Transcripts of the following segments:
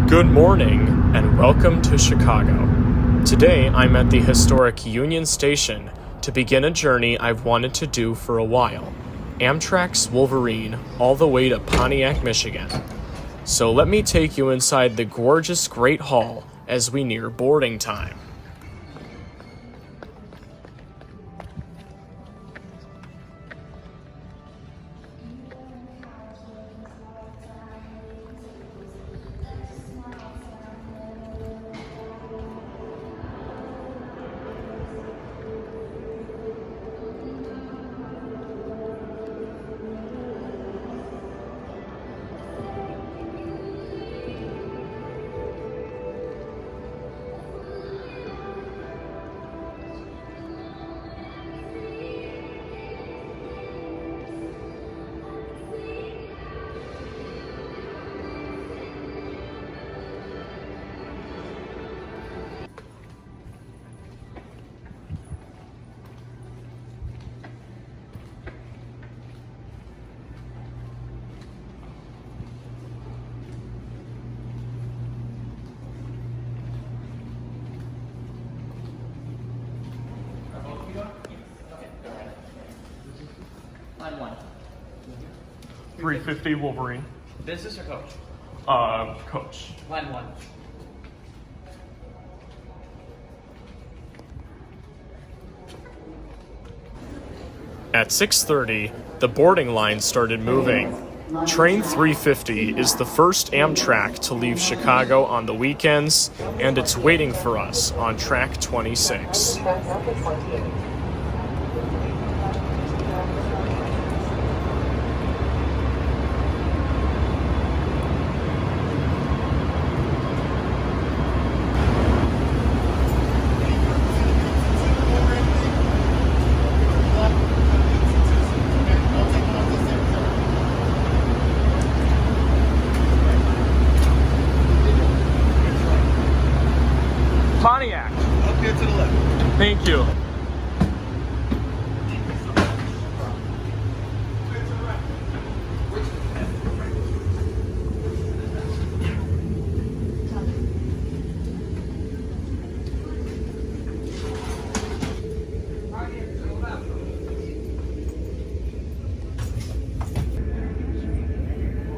Good morning and welcome to Chicago. Today I'm at the historic Union Station to begin a journey I've wanted to do for a while, Amtrak's Wolverine all the way to Pontiac, Michigan. So let me take you inside the gorgeous Great Hall as we near boarding time. Line 1. 350 Wolverine. Business or coach? Coach. Line 1. At 6:30, the boarding line started moving. Train 350 is the first Amtrak to leave Chicago on the weekends, and it's waiting for us on track 26. Pontiac. Up here to the left. Thank you.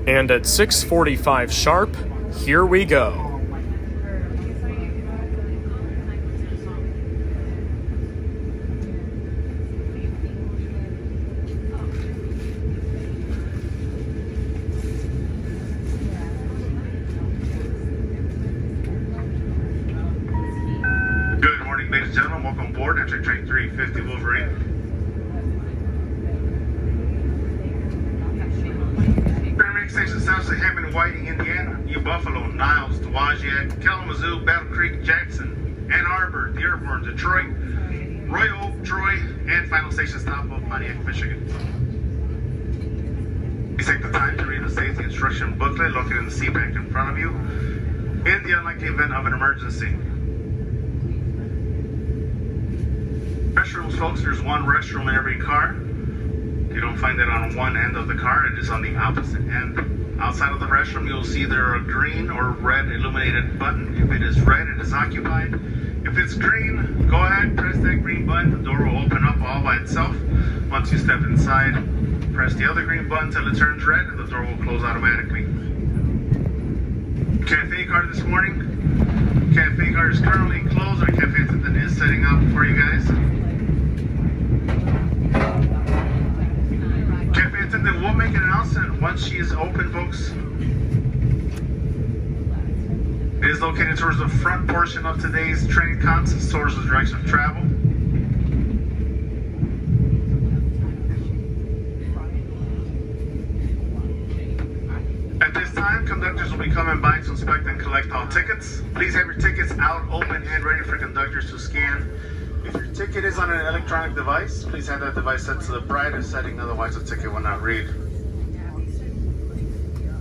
And at 6:45 sharp, here we go. Good morning, ladies and gentlemen. Welcome aboard Amtrak Train 350 Wolverine. Paramedic Station South to Hammond, Whiting, Indiana, New Buffalo, Niles, Dowagiac, Kalamazoo, Battle Creek, Jackson, Ann Arbor, Dearborn, Detroit, Royal Oak, Troy, and final station stop of Pontiac, Michigan. Please take the time to read the safety instruction booklet located in the seat back in front of you in the unlikely event of an emergency. Restrooms, folks, there's one restroom in every car. You don't find that on one end of the car, it is on the opposite end. Outside of the restroom, you'll see there a green or red illuminated button. If it is red, it is occupied. If it's green, go ahead, press that green button. The door will open up all by itself. Once you step inside, press the other green button until it turns red and the door will close automatically. Cafe card this morning. Cafe card is currently closed. Our cafe attendant is setting up for you guys. Cafe attendant will make an announcement once she is open, folks. It is located towards the front portion of today's train consist towards the direction of travel. At this time, conductors will be coming by to inspect and collect all tickets. Please have your tickets out, open, and ready for conductors to scan. If your ticket is on an electronic device, please have that device set to the brightest setting, otherwise the ticket will not read.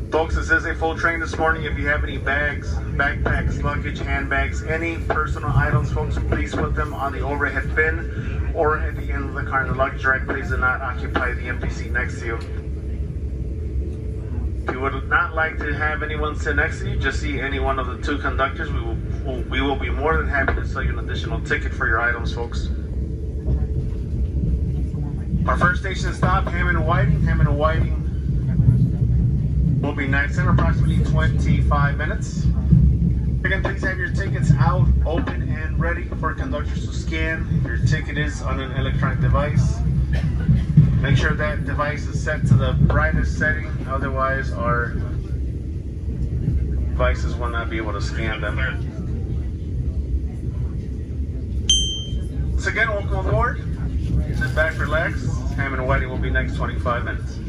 Folks, this is a full train this morning. If you have any bags, backpacks, luggage, handbags, any personal items, folks, please put them on the overhead bin or at the end of the car in the luggage rack. Please do not occupy the empty seat next to you. If you would not like to have anyone sit next to you, just see any one of the two conductors. We will be more than happy to sell you an additional ticket for your items, folks. Our first station stop, Hammond and Whiting. Hammond and Whiting will be next in approximately 25 minutes. Again, please have your tickets out, open, and ready for conductors to scan. Your ticket is on an electronic device. Make sure that device is set to the brightest setting, otherwise our devices will not be able to scan them. So again, welcome aboard. Sit back, relax. Hammond and Whiting will be next 25 minutes.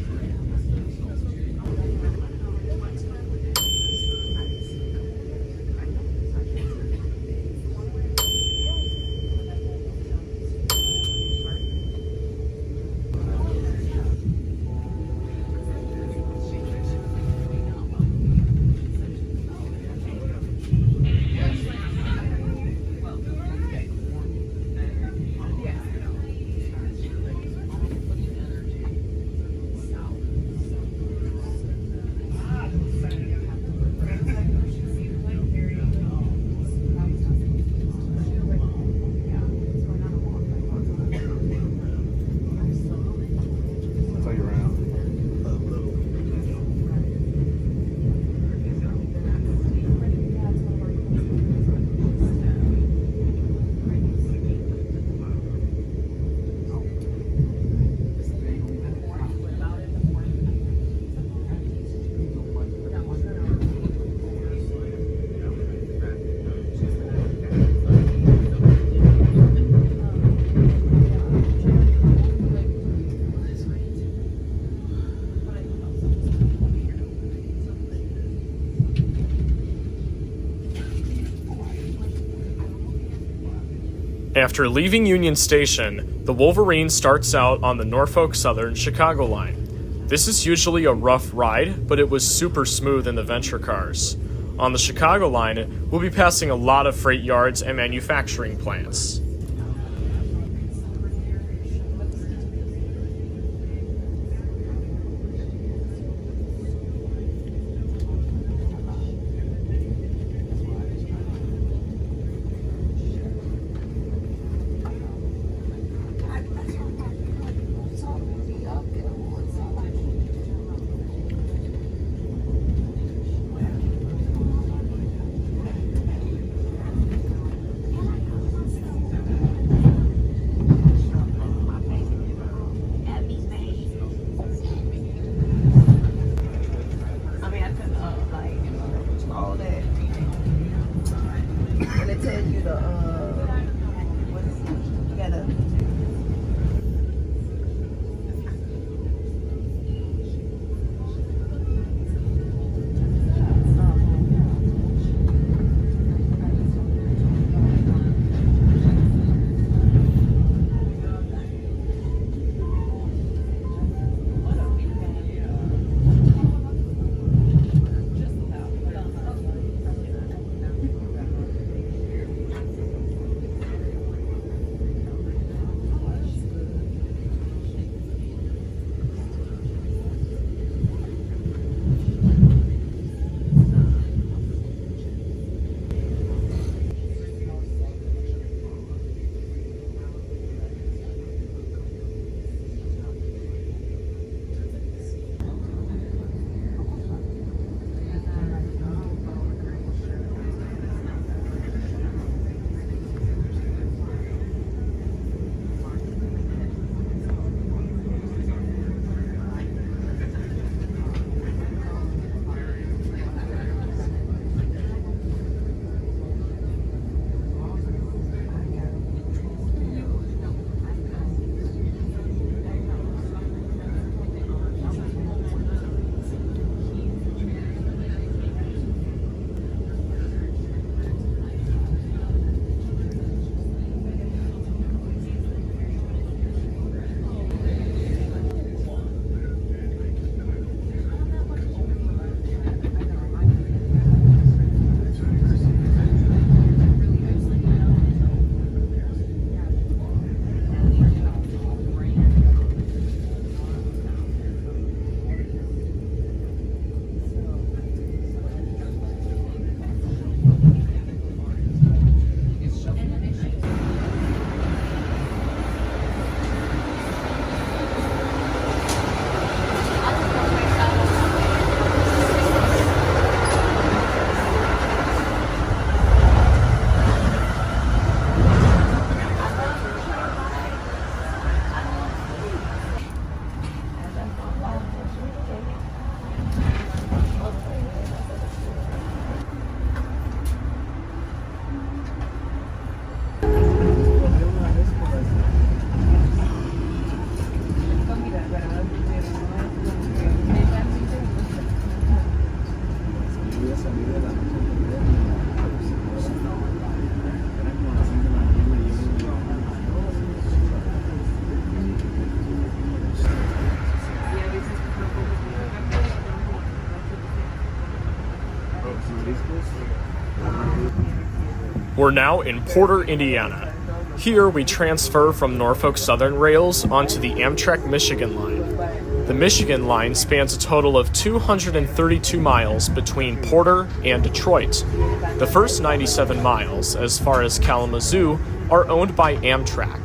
After leaving Union Station, the Wolverine starts out on the Norfolk Southern Chicago line. This is usually a rough ride, but it was super smooth in the Venture cars. On the Chicago line, we'll be passing a lot of freight yards and manufacturing plants. We're now in Porter, Indiana. Here we transfer from Norfolk Southern Rails onto the Amtrak Michigan line. The Michigan line spans a total of 232 miles between Porter and Detroit. The first 97 miles, as far as Kalamazoo, are owned by Amtrak.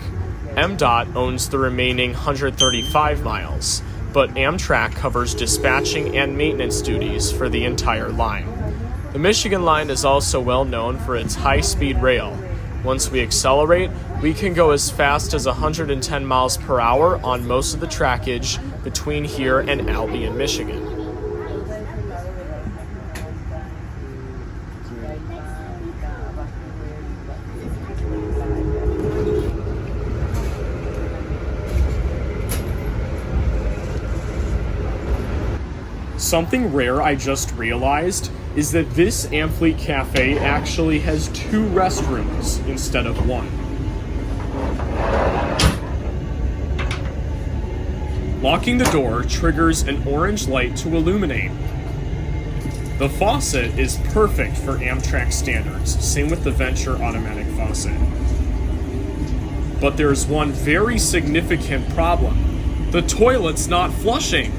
MDOT owns the remaining 135 miles, but Amtrak covers dispatching and maintenance duties for the entire line. The Michigan line is also well known for its high-speed rail. Once we accelerate, we can go as fast as 110 miles per hour on most of the trackage between here and Albion, Michigan. Something rare I just realized is that this Amfleet Cafe actually has 2 restrooms instead of 1. Locking the door triggers an orange light to illuminate. The faucet is perfect for Amtrak standards, same with the Venture automatic faucet. But there's one very significant problem. The toilet's not flushing.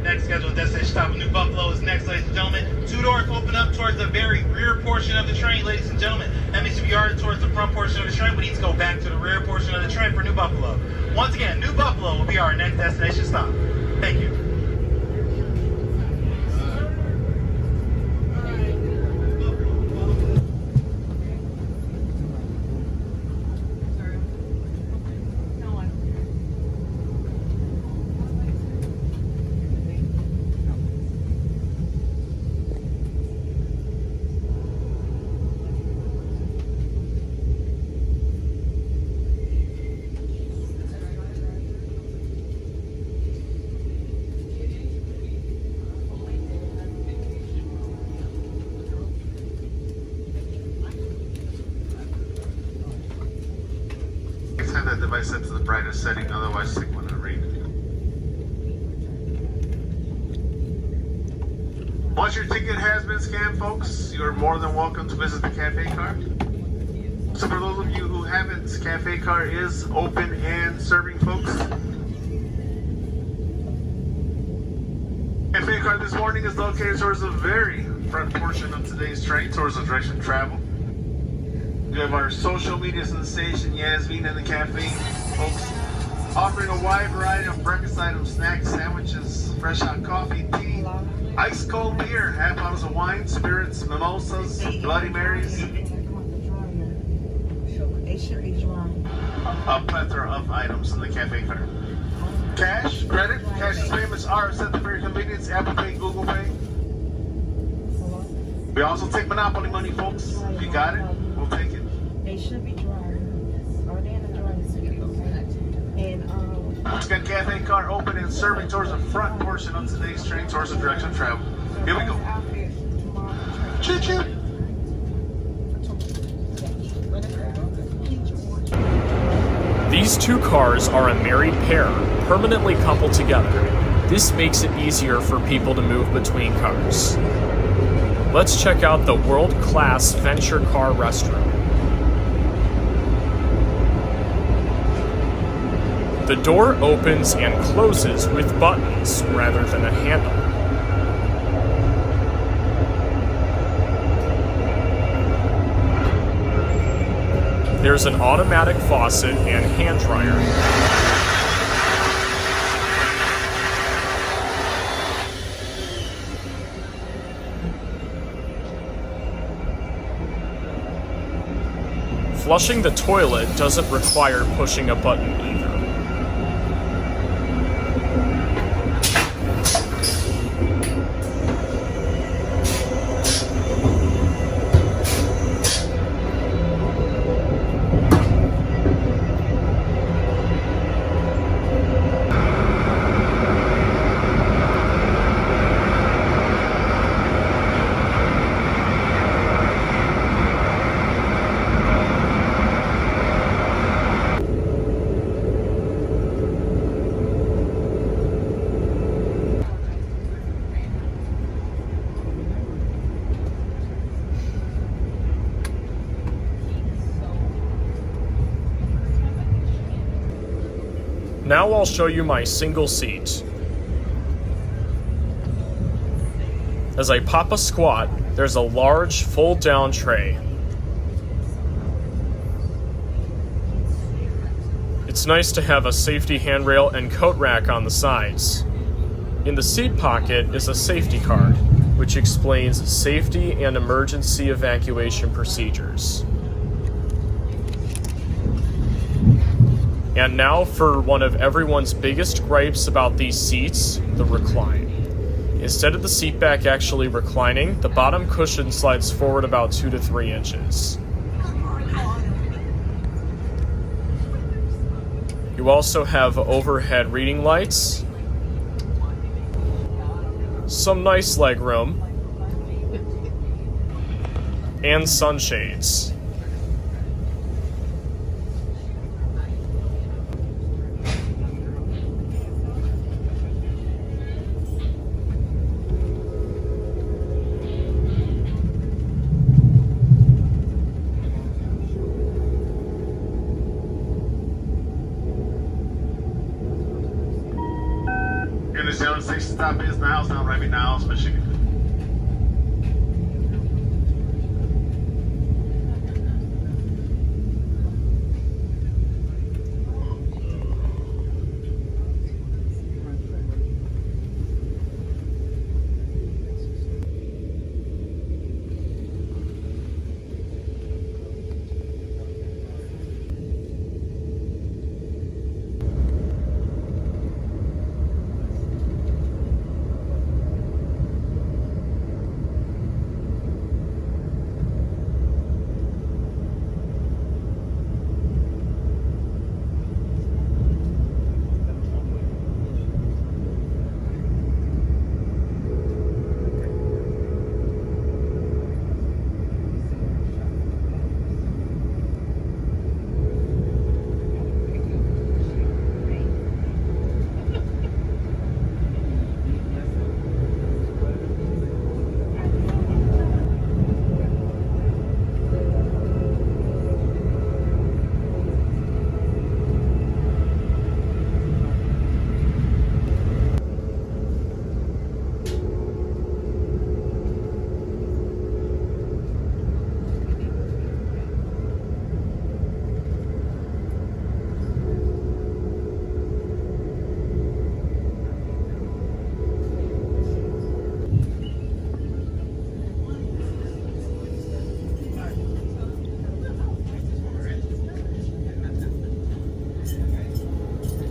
Next scheduled destination stop in New Buffalo is next, ladies and gentlemen. 2 doors open up towards the very rear portion of the train, ladies and gentlemen. That means if you are towards the front portion of the train, we need to go back to the rear portion of the train for New Buffalo. Once again, New Buffalo will be our next destination stop. Thank you. Have that device set to the brightest setting, otherwise stick with a read. Once your ticket has been scanned, folks, you are more than welcome to visit the cafe car. So for those of you who haven't, cafe car is open and serving, folks. Cafe car this morning is located towards the very front portion of today's train, towards the direction of travel. We have our social media sensation, Yasmin and the Cafe, folks, offering a wide variety of breakfast items, snacks, sandwiches, fresh hot coffee, tea, ice cold beer, half bottles of wine, spirits, mimosas, Bloody Marys. A plethora of items in the cafe car. Cash, credit, cashless payments are accepted for your convenience, Apple Pay, Google Pay. We also take Monopoly money, folks. If you got it, we'll take it. They should be driving, or they're in the driving seat, okay? And We've got cafe car open and serving towards the front portion of today's train, towards the direction of travel. Here we go. Choo choo. These 2 cars are a married pair, permanently coupled together. This makes it easier for people to move between cars. Let's check out the world-class Venture car restroom. The door opens and closes with buttons rather than a handle. There's an automatic faucet and hand dryer. Flushing the toilet doesn't require pushing a button either. Now I'll show you my single seat. As I pop a squat, there's a large fold-down tray. It's nice to have a safety handrail and coat rack on the sides. In the seat pocket is a safety card, which explains safety and emergency evacuation procedures. And now for one of everyone's biggest gripes about these seats, the recline. Instead of the seat back actually reclining, the bottom cushion slides forward about 2 to 3 inches. You also have overhead reading lights, some nice leg room, and sunshades. The 76 stop is Niles, now arriving Niles, Michigan.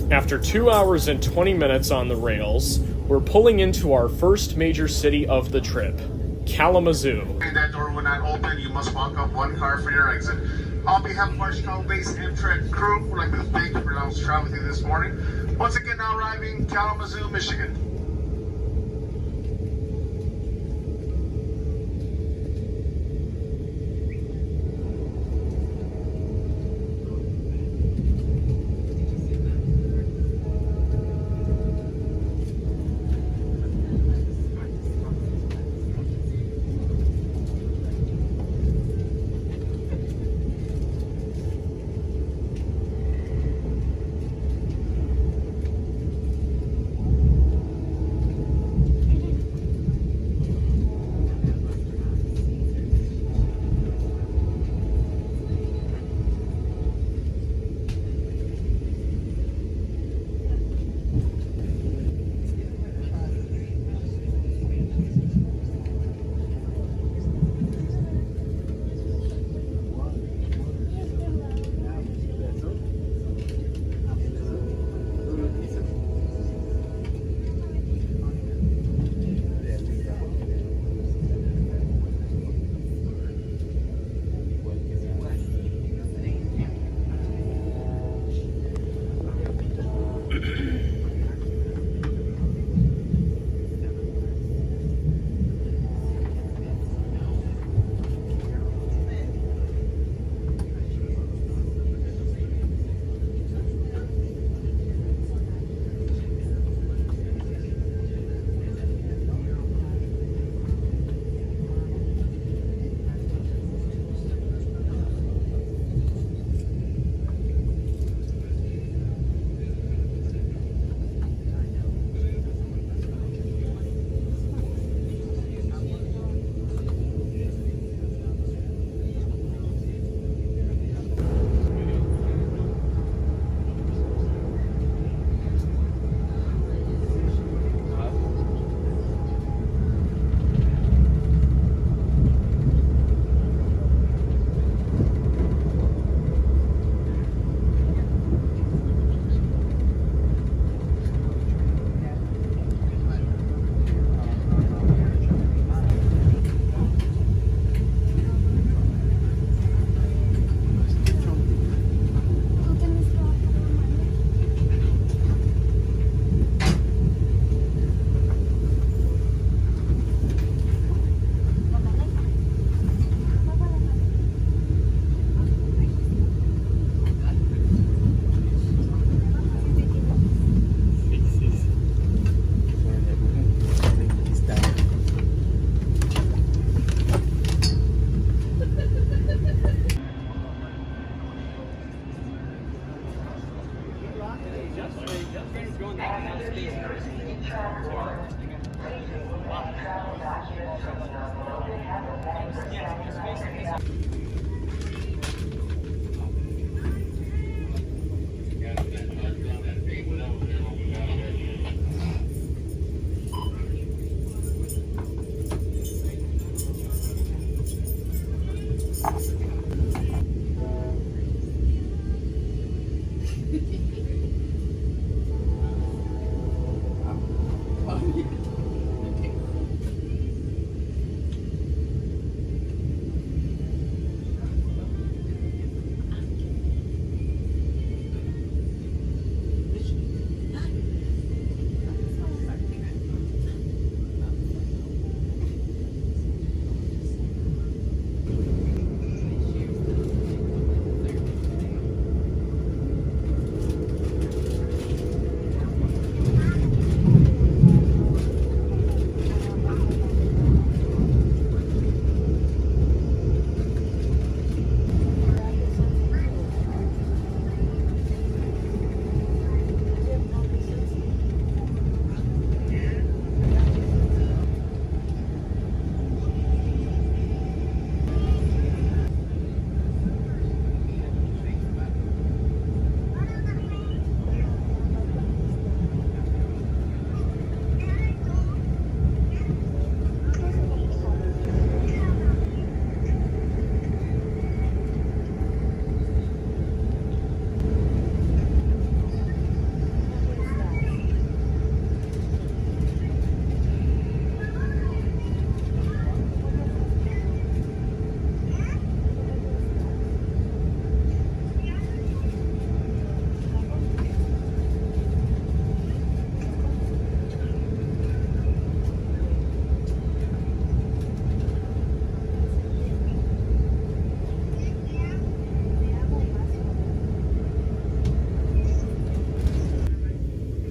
After 2 hours and 20 minutes on the rails, we're pulling into our first major city of the trip, Kalamazoo. That door will not open. You must walk up one car for your exit. On behalf of our Chicago-based Amtrak crew, we'd like to thank you for allowing us to travel with you this morning. Once again, now arriving Kalamazoo, Michigan.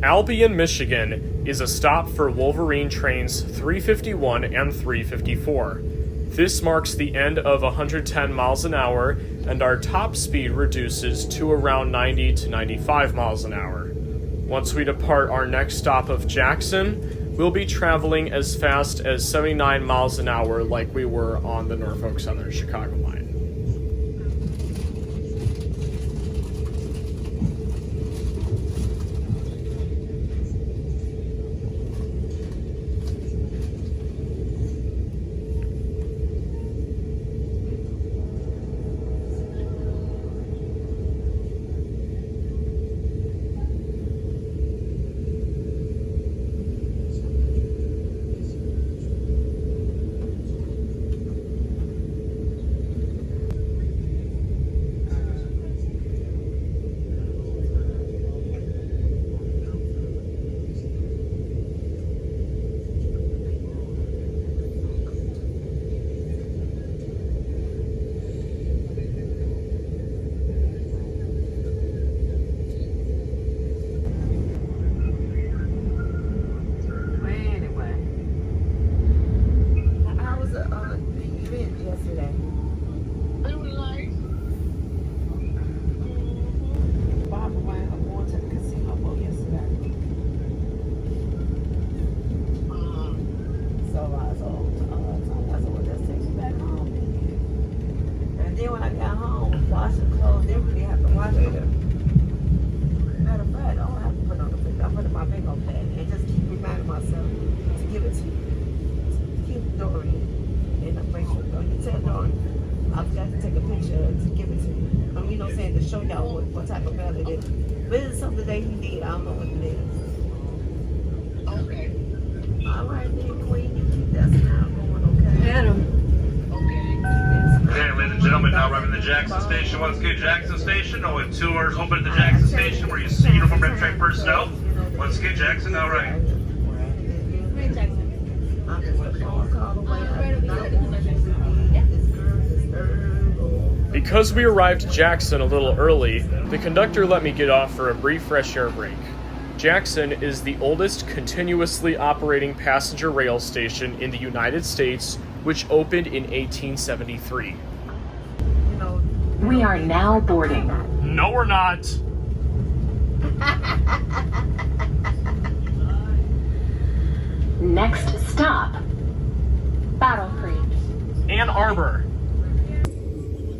Albion, Michigan is a stop for Wolverine trains 351 and 354. This marks the end of 110 miles an hour, and our top speed reduces to around 90 to 95 miles an hour. Once we depart our next stop of Jackson, we'll be traveling as fast as 79 miles an hour like we were on the Norfolk Southern Chicago line. Jackson Station, once again, Jackson Station, with tours open at the Jackson Station where you see uniformed Amtrak personnel. Once again, Jackson, all right. Because we arrived at Jackson a little early, the conductor let me get off for a brief fresh air break. Jackson is the oldest continuously operating passenger rail station in the United States, which opened in 1873. We are now boarding. No, we're not. Next stop, Battle Creek. Ann Arbor.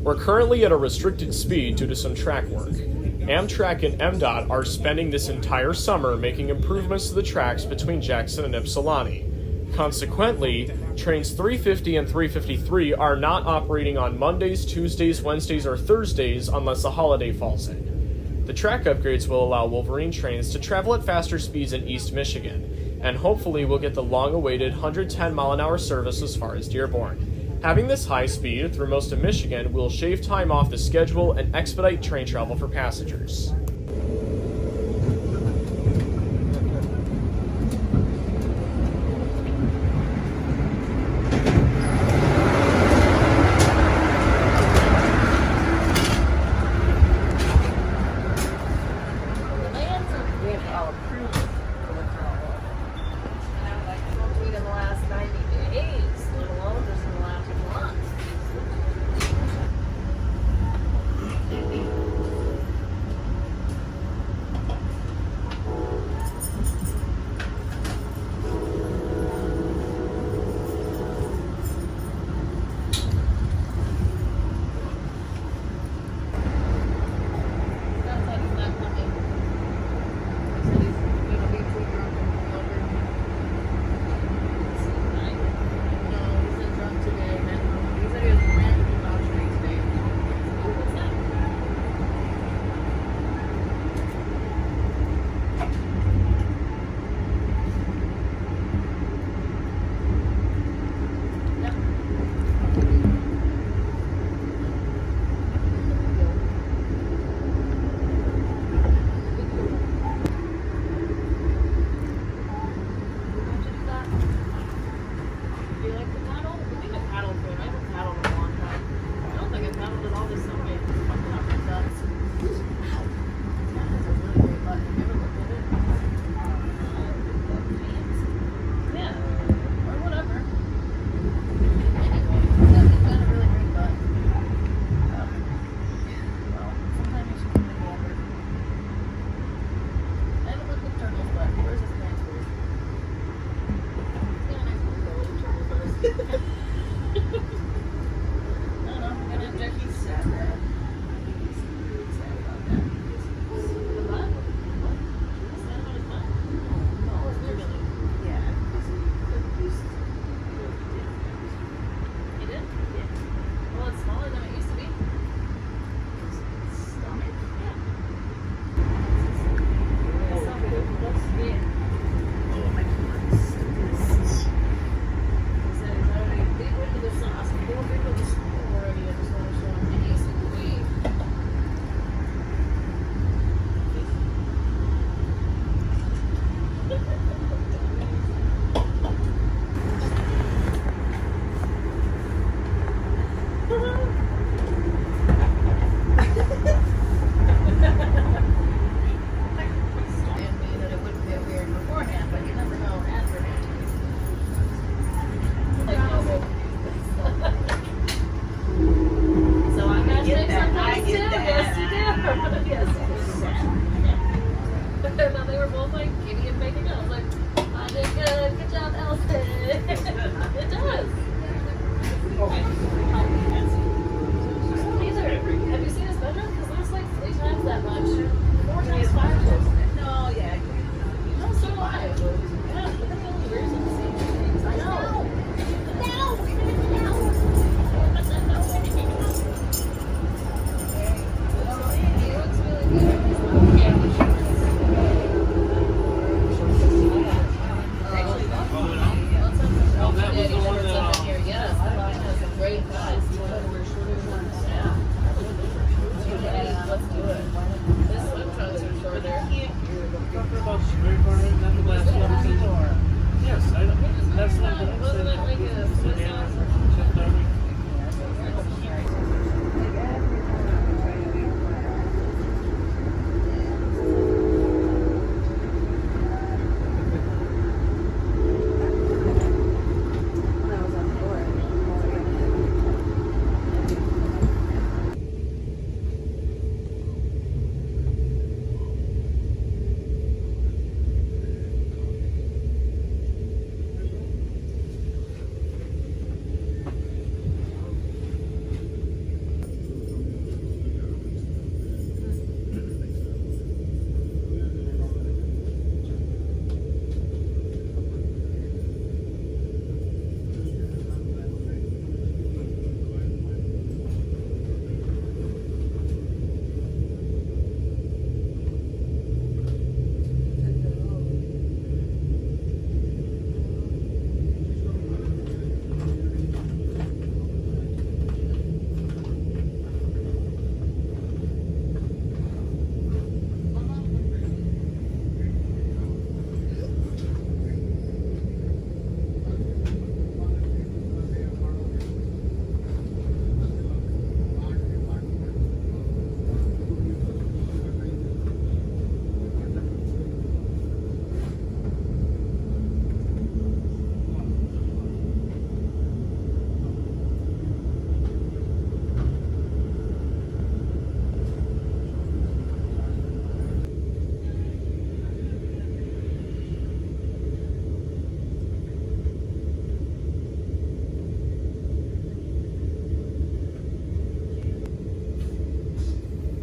We're currently at a restricted speed due to some track work. Amtrak and MDOT are spending this entire summer making improvements to the tracks between Jackson and Ypsilanti. Consequently, Trains 350 and 353 are not operating on Mondays, Tuesdays, Wednesdays, or Thursdays unless a holiday falls in. The track upgrades will allow Wolverine trains to travel at faster speeds in East Michigan, and hopefully we'll get the long-awaited 110-mile-an-hour service as far as Dearborn. Having this high speed through most of Michigan will shave time off the schedule and expedite train travel for passengers.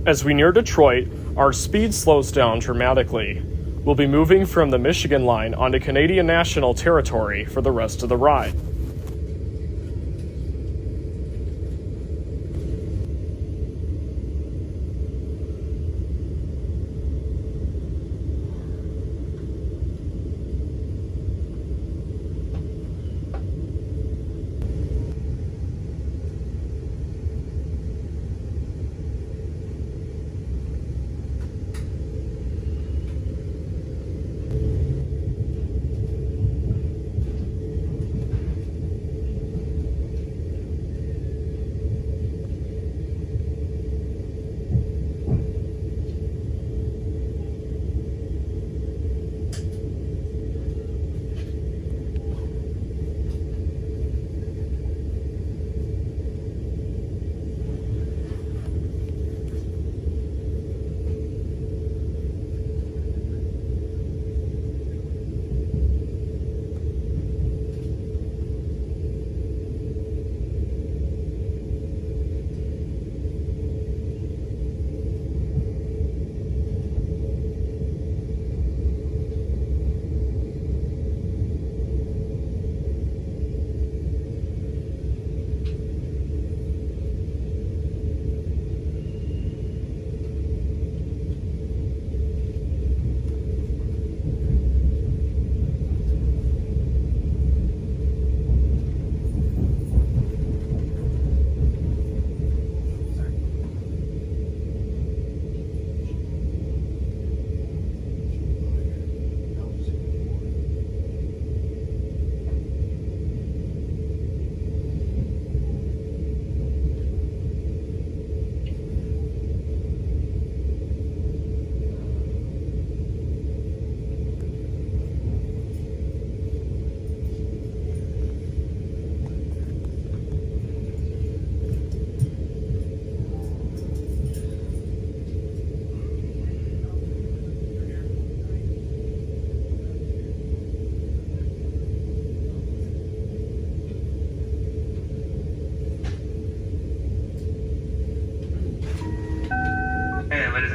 As we near Detroit, our speed slows down dramatically. We'll be moving from the Michigan line onto Canadian National territory for the rest of the ride.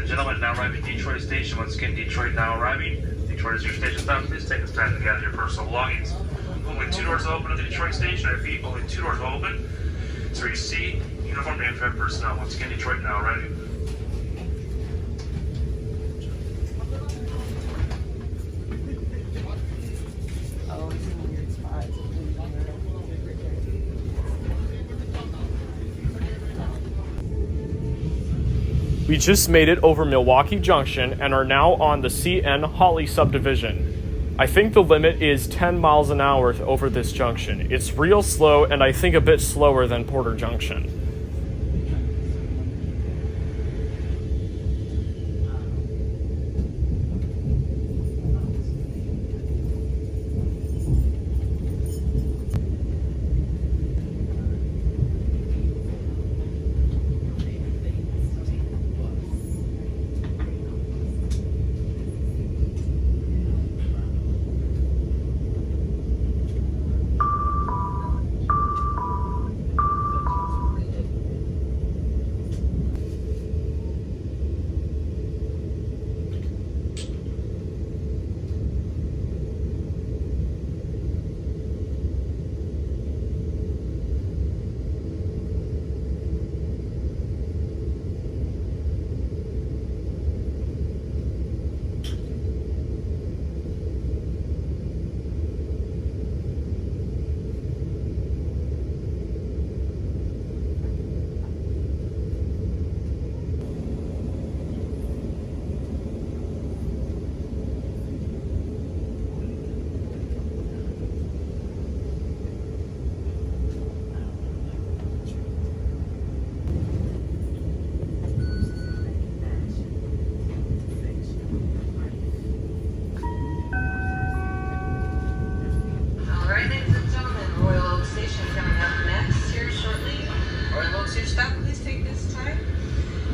Gentlemen, now arriving at Detroit Station. Once again, Detroit now arriving. Detroit is your station stop. Please take this time to gather your personal belongings. Only 2 doors will open at the Detroit Station. I repeat, only 2 doors will open. So you see, uniformed Amtrak personnel. Once again, Detroit now arriving. Oh, it's in a weird spot. We just made it over Milwaukee Junction and are now on the CN Hawley subdivision. I think the limit is 10 miles an hour over this junction. It's real slow and I think a bit slower than Porter Junction.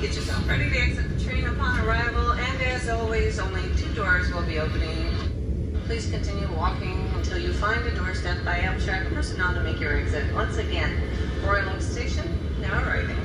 Get yourself ready to exit the train upon arrival, and as always, only 2 doors will be opening. Please continue walking until you find a door staffed by Amtrak personnel to make your exit. Once again, Royal Oak Station, now arriving.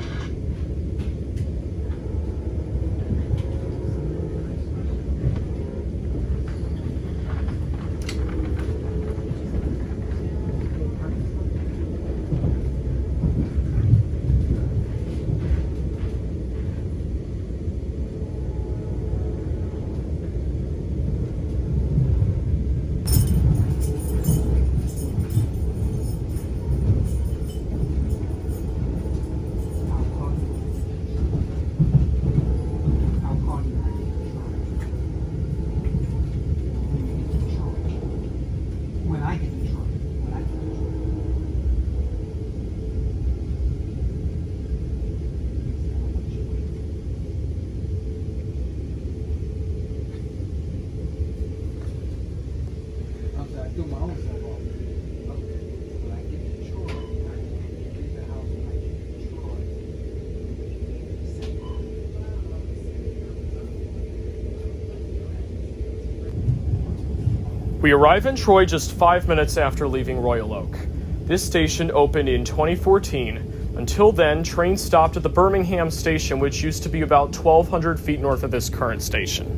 We arrive in Troy just 5 minutes after leaving Royal Oak. This station opened in 2014. Until then, trains stopped at the Birmingham station, which used to be about 1,200 feet north of this current station.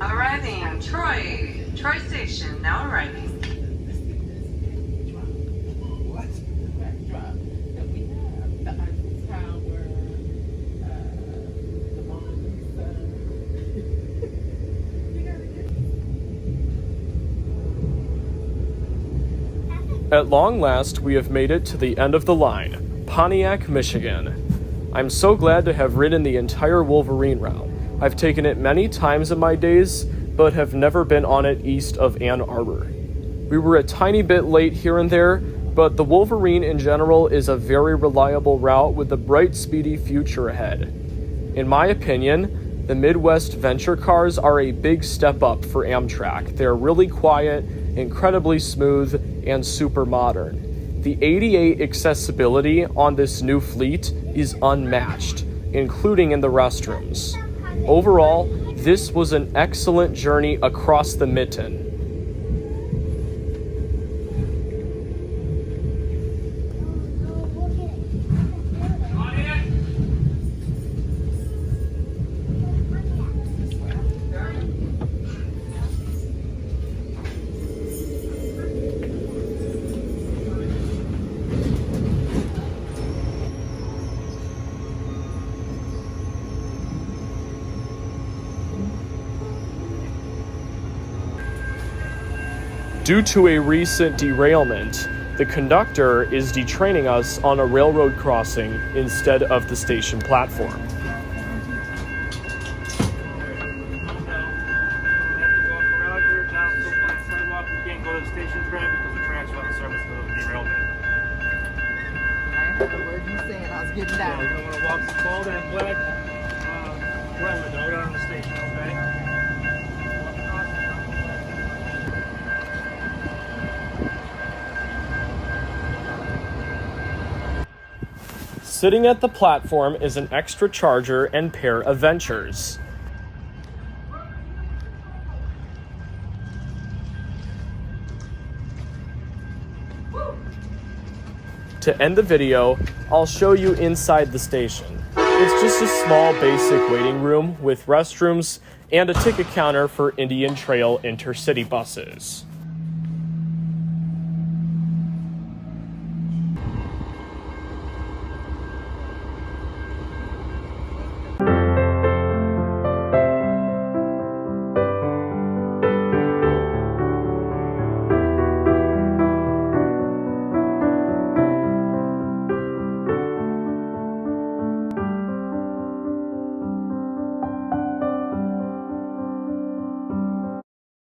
Arriving, Troy Station, now arriving. At long last, we have made it to the end of the line, Pontiac, Michigan. I'm so glad to have ridden the entire Wolverine route. I've taken it many times in my days, but have never been on it east of Ann Arbor. We were a tiny bit late here and there, but the Wolverine in general is a very reliable route with a bright, speedy future ahead. In my opinion, the Midwest Venture cars are a big step up for Amtrak. They're really quiet, incredibly smooth, and super modern. The ADA accessibility on this new fleet is unmatched, including in the restrooms. Overall, this was an excellent journey across the Mitten. Due to a recent derailment, the conductor is detraining us on a railroad crossing instead of the station platform. You have to walk around here down to the sidewalk. You can't go to the station track because the track's out of service because of the derailment. I heard the word you saying. I was getting Yeah, down. you're gonna want to walk the cold and black railroad dog down to the station, okay? Sitting at the platform is an extra charger and pair of ventures. To end the video, I'll show you inside the station. It's just a small basic waiting room with restrooms and a ticket counter for Indian Trail intercity buses.